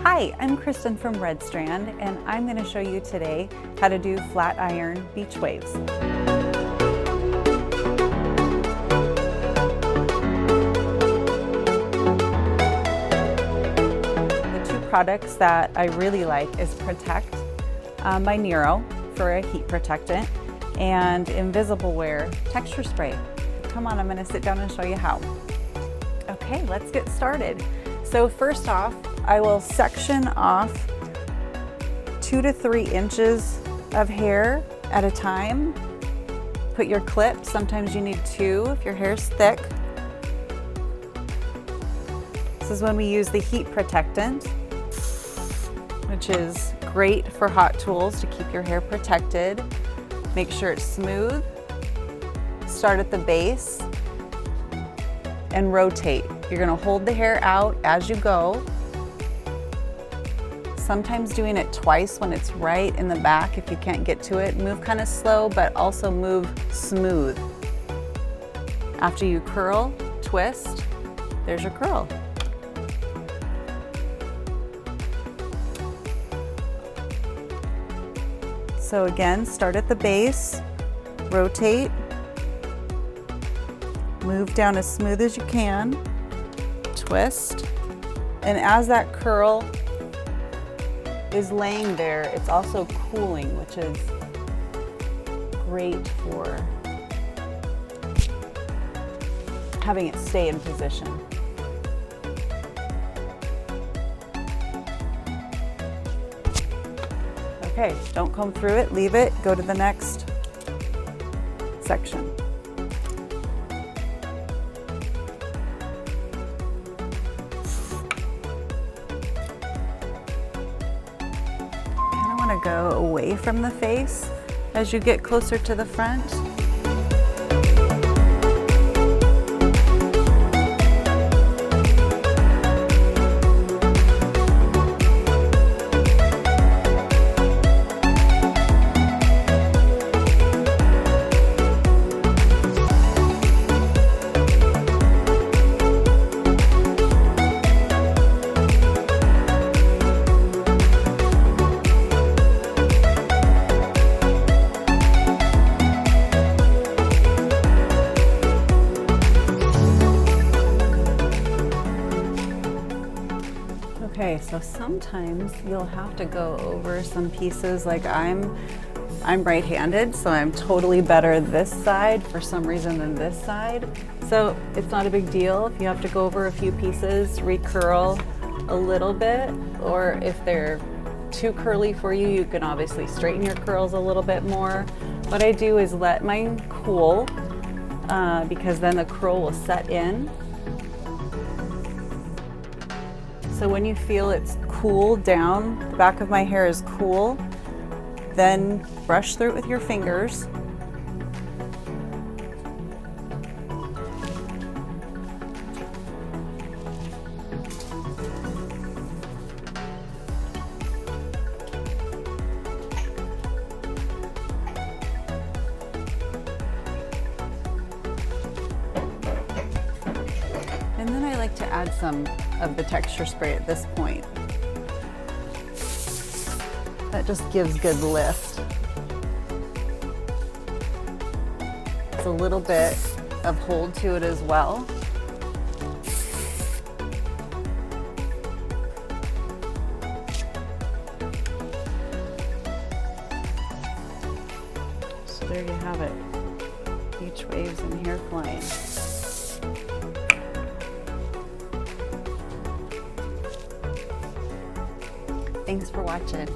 Hi, I'm Kristen from Strand, and I'm going to show you today how to do flat iron beach waves. The two products that I really like is Protect by Nero for a heat protectant and Invisible Wear texture spray. Come on, I'm going to sit down and show you how. Okay, let's get started. So first off, I will section off 2 to 3 inches of hair at a time. Put your clip, sometimes you need 2 if your hair is thick. This is when we use the heat protectant, which is great for hot tools to keep your hair protected. Make sure it's smooth. Start at the base and rotate. You're going to hold the hair out as you go. Sometimes doing it twice when it's right in the back if you can't get to it. Move kind of slow, but also move smooth. After you curl, twist, there's your curl. So again, start at the base, rotate, move down as smooth as you can, twist, and as that curl is laying there, it's also cooling, which is great for having it stay in position. Okay, don't comb through it, leave it, go to the next section. To go away from the face as you get closer to the front. Okay, so sometimes you'll have to go over some pieces, like I'm right-handed, so I'm totally better this side for some reason than this side. So it's not a big deal if you have to go over a few pieces, recurl a little bit, or if they're too curly for you, you can obviously straighten your curls a little bit more. What I do is let mine cool, because then the curl will set in. So when you feel it's cool down, the back of my hair is cool, then brush through it with your fingers. And then I like to add some of the texture spray at this point. That just gives good lift. It's a little bit of hold to it as well. So there you have it. Beach waves and hair flying. Thanks for watching.